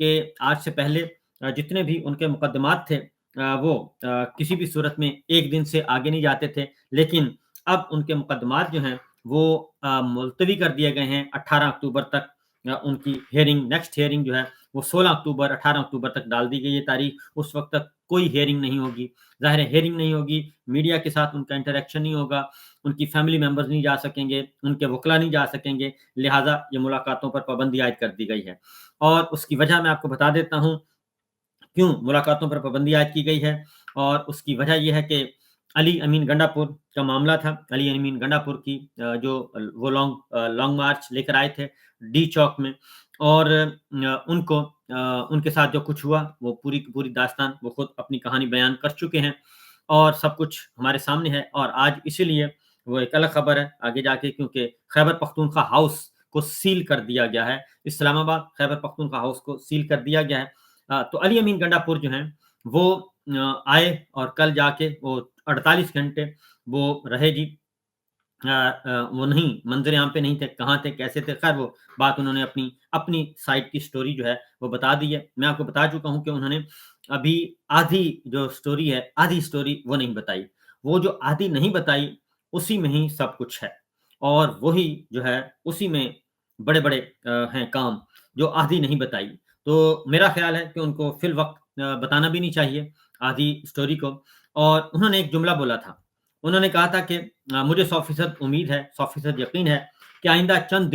کہ آج سے پہلے جتنے بھی ان کے مقدمات تھے وہ کسی بھی صورت میں ایک دن سے آگے نہیں جاتے تھے، لیکن اب ان کے مقدمات جو ہیں وہ ملتوی کر دیے گئے ہیں 18 اکتوبر تک۔ ان کی ہیئرنگ، نیکسٹ ہیئرنگ جو ہے وہ 16 اکتوبر 18 اکتوبر تک ڈال دی گئی ہے تاریخ۔ اس وقت تک کوئی ہیئرنگ نہیں ہوگی، ظاہر ہے ہیئرنگ نہیں ہوگی، میڈیا کے ساتھ ان کا انٹریکشن نہیں ہوگا، ان کی فیملی ممبرز نہیں جا سکیں گے، ان کے وکلا نہیں جا سکیں گے، لہٰذا یہ ملاقاتوں پر پابندی عائد کر دی گئی ہے۔ اور اس کی وجہ میں آپ کو بتا دیتا ہوں کیوں ملاقاتوں پر پابندی عائد کی گئی ہے، اور اس کی وجہ یہ ہے کہ علی امین گنڈا پور کا معاملہ تھا۔ علی امین گنڈا پور کی جو وہ لانگ مارچ لے کر آئے تھے ڈی چوک میں، اور ان کو ان کے ساتھ جو کچھ ہوا وہ پوری کی پوری داستان وہ خود اپنی کہانی بیان کر چکے ہیں، اور سب کچھ ہمارے سامنے ہے۔ اور آج اسی لیے وہ ایک الگ خبر ہے آگے جا کے، کیونکہ خیبر پختونخوا ہاؤس کو سیل کر دیا گیا ہے، اسلام آباد خیبر پختونخوا ہاؤس کو سیل کر دیا گیا ہے۔ تو علی امین گنڈا پور جو ہیں وہ آئے، اور کل جا کے وہ 48 گھنٹے وہ رہے جی، وہ نہیں منظر عام پہ نہیں تھے، کہاں تھے کیسے تھے، خیر وہ بات انہوں نے اپنی سائڈ کی سٹوری جو ہے وہ بتا دی ہے۔ میں آپ کو بتا چکا ہوں کہ انہوں نے ابھی آدھی جو سٹوری ہے، آدھی سٹوری وہ نہیں بتائی، وہ جو آدھی نہیں بتائی اسی میں ہی سب کچھ ہے، اور وہی جو ہے اسی میں بڑے بڑے ہیں کام جو آدھی نہیں بتائی۔ تو میرا خیال ہے کہ ان کو فی الوقت بتانا بھی نہیں چاہیے آدھی سٹوری کو۔ اور انہوں نے ایک جملہ بولا تھا، انہوں نے کہا تھا کہ مجھے 100% امید ہے، 100% یقین ہے کہ آئندہ چند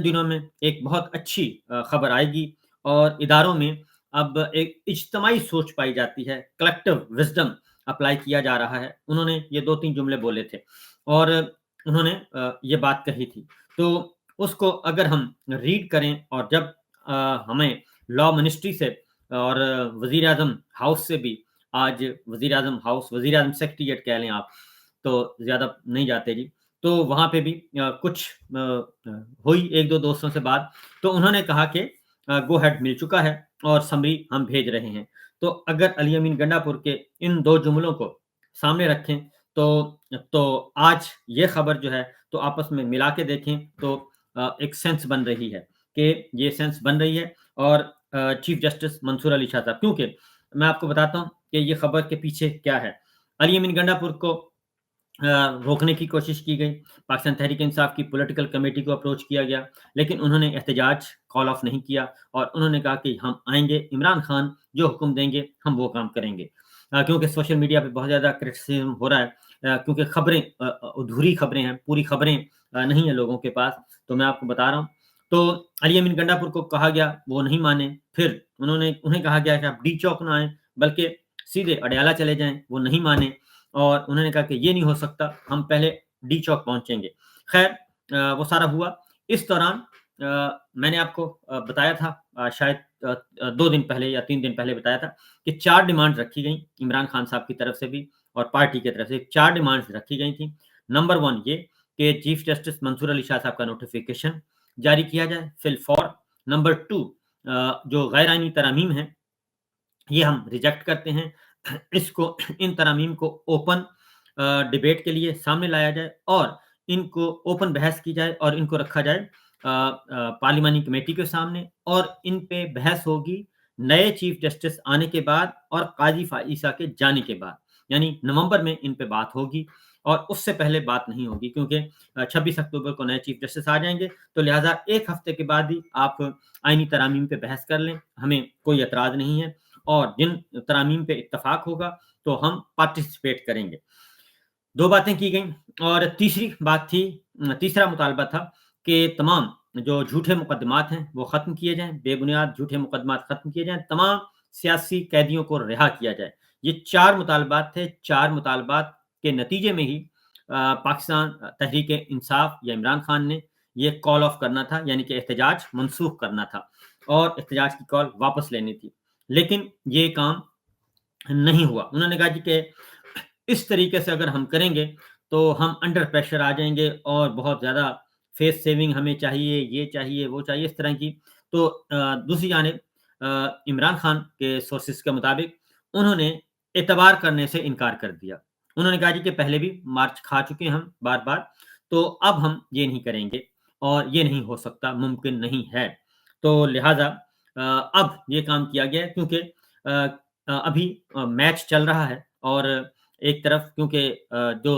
دنوں میں ایک بہت اچھی خبر آئے گی، اور اداروں میں اب ایک اجتماعی سوچ پائی جاتی ہے، کلیکٹو وزڈم اپلائی کیا جا رہا ہے۔ انہوں نے یہ 2-3 جملے بولے تھے، اور انہوں نے یہ بات کہی تھی۔ تو اس کو اگر ہم ریڈ کریں، اور جب ہمیں لا منسٹری سے اور وزیر اعظم ہاؤس سے بھی، آج وزیر اعظم ہاؤس، وزیر اعظم سیکریٹریٹ کہہ لیں آپ، تو زیادہ نہیں جاتے جی، تو وہاں پہ بھی کچھ ہوئی ایک دو دوستوں سے بات، تو انہوں نے کہا کہ گو ہیڈ مل چکا ہے اور سمری ہم بھیج رہے ہیں۔ تو اگر علی امین گنڈا پور کے ان 2 جملوں کو سامنے رکھیں تو آج یہ خبر جو ہے تو آپس میں ملا کے دیکھیں تو ایک سینس بن رہی ہے، کہ یہ سینس بن رہی ہے۔ اور چیف جسٹس منصور علی شاہ صاحب، کیونکہ میں آپ کو بتاتا ہوں کہ یہ خبر کے پیچھے کیا ہے۔ علی امین گنڈا پور کو روکنے کی کوشش کی گئی، پاکستان تحریک انصاف کی پولیٹیکل کمیٹی کو اپروچ کیا گیا، لیکن انہوں نے احتجاج کال آف نہیں کیا، اور انہوں نے کہا کہ ہم آئیں گے، عمران خان جو حکم دیں گے ہم وہ کام کریں گے۔ کیونکہ سوشل میڈیا پہ بہت زیادہ کرٹیسزم ہو رہا ہے، کیونکہ خبریں ادھوری خبریں ہیں، پوری خبریں نہیں ہیں لوگوں کے پاس، تو میں آپ کو بتا رہا ہوں۔ تو علی امین گنڈا پور کو کہا گیا، وہ نہیں مانے، پھر انہیں کہا گیا کہ آپ ڈی چوک نہ آئیں بلکہ سیدھے اڈیالہ چلے جائیں، وہ نہیں مانے، اور انہوں نے کہا کہ یہ نہیں ہو سکتا، ہم پہلے ڈی چوک پہنچیں گے۔ خیر وہ سارا ہوا۔ اس دوران میں نے آپ کو بتایا تھا، شاید 2 دن پہلے یا 3 دن پہلے بتایا تھا کہ 4 ڈیمانڈ رکھی گئیں عمران خان صاحب کی طرف سے بھی اور پارٹی کی طرف سے، 4 ڈیمانڈ رکھی گئی تھیں۔ نمبر 1 یہ کہ چیف جسٹس منصور علی شاہ صاحب کا نوٹیفیکیشن جاری کیا جائے فی الفور۔ نمبر 2 جو غیر آئینی ترامیم ہیں یہ ہم ریجیکٹ کرتے ہیں، ان ترامیم کو اوپن ڈیبیٹ کے لیے سامنے لایا جائے، اور ان کو اوپن بحث کی جائے، اور ان کو رکھا جائے پارلیمانی کمیٹی کے سامنے، اور ان پہ بحث ہوگی نئے چیف جسٹس آنے کے بعد اور قاضی فائزہ کے جانے کے بعد، یعنی نومبر میں ان پہ بات ہوگی، اور اس سے پہلے بات نہیں ہوگی، کیونکہ 26 اکتوبر کو نئے چیف جسٹس آ جائیں گے، تو لہٰذا ایک ہفتے کے بعد ہی آپ آئینی ترامیم پہ بحث کر لیں، ہمیں کوئی اعتراض نہیں ہے، اور جن ترامیم پہ اتفاق ہوگا تو ہم پارٹیسپیٹ کریں گے۔ 2 باتیں کی گئیں، اور تیسرا مطالبہ تھا کہ تمام جو جھوٹے مقدمات ہیں وہ ختم کیے جائیں، بے بنیاد جھوٹے مقدمات ختم کیے جائیں، تمام سیاسی قیدیوں کو رہا کیا جائے۔ یہ 4 مطالبات تھے، 4 مطالبات کے نتیجے میں ہی پاکستان تحریک انصاف یا عمران خان نے یہ کال آف کرنا تھا، یعنی کہ احتجاج منسوخ کرنا تھا، اور احتجاج کی کال واپس لینی تھی، لیکن یہ کام نہیں ہوا۔ انہوں نے کہا جی کہ اس طریقے سے اگر ہم کریں گے تو ہم انڈر پریشر آ جائیں گے، اور بہت زیادہ فیس سیونگ ہمیں چاہیے، یہ چاہیے وہ چاہیے، اس طرح کی۔ تو دوسری جانب عمران خان کے سورسز کے مطابق انہوں نے اعتبار کرنے سے انکار کر دیا۔ انہوں نے کہا جی کہ پہلے بھی مارچ کھا چکے ہم بار بار، تو اب ہم یہ نہیں کریں گے، اور یہ نہیں ہو سکتا، ممکن نہیں ہے۔ تو لہٰذا اب یہ کام کیا گیا ہے کیونکہ ابھی میچ چل رہا ہے اور ایک طرف کیونکہ جو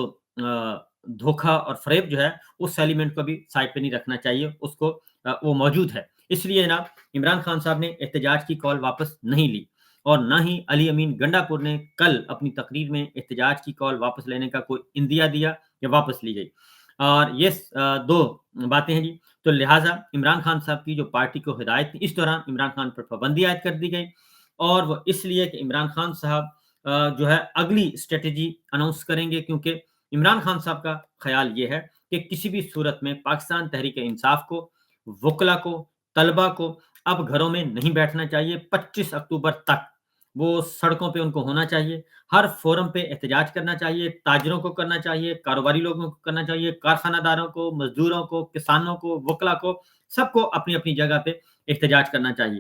دھوکا اور فریب جو ہے اس ایلیمنٹ کو بھی سائڈ پہ نہیں رکھنا چاہیے، اس کو وہ موجود ہے۔ اس لیے جناب عمران خان صاحب نے احتجاج کی کال واپس نہیں لی اور نہ ہی علی امین گنڈا پور نے کل اپنی تقریر میں احتجاج کی کال واپس لینے کا کوئی اندیا دیا یا واپس لی گئی۔ اور یہ دو باتیں ہیں جی، تو لہٰذا عمران خان صاحب کی جو پارٹی کو ہدایت تھی، اس دوران عمران خان پر پابندی عائد کر دی گئی اور وہ اس لیے کہ عمران خان صاحب جو ہے اگلی اسٹریٹجی اناؤنس کریں گے، کیونکہ عمران خان صاحب کا خیال یہ ہے کہ کسی بھی صورت میں پاکستان تحریک انصاف کو، وکلا کو، طلبہ کو اب گھروں میں نہیں بیٹھنا چاہیے۔ 25 اکتوبر تک وہ سڑکوں پہ ان کو ہونا چاہیے، ہر فورم پہ احتجاج کرنا چاہیے، تاجروں کو کرنا چاہیے، کاروباری لوگوں کو کرنا چاہیے، کارخانہ داروں کو، مزدوروں کو، کسانوں کو، وکلا کو، سب کو اپنی اپنی جگہ پہ احتجاج کرنا چاہیے۔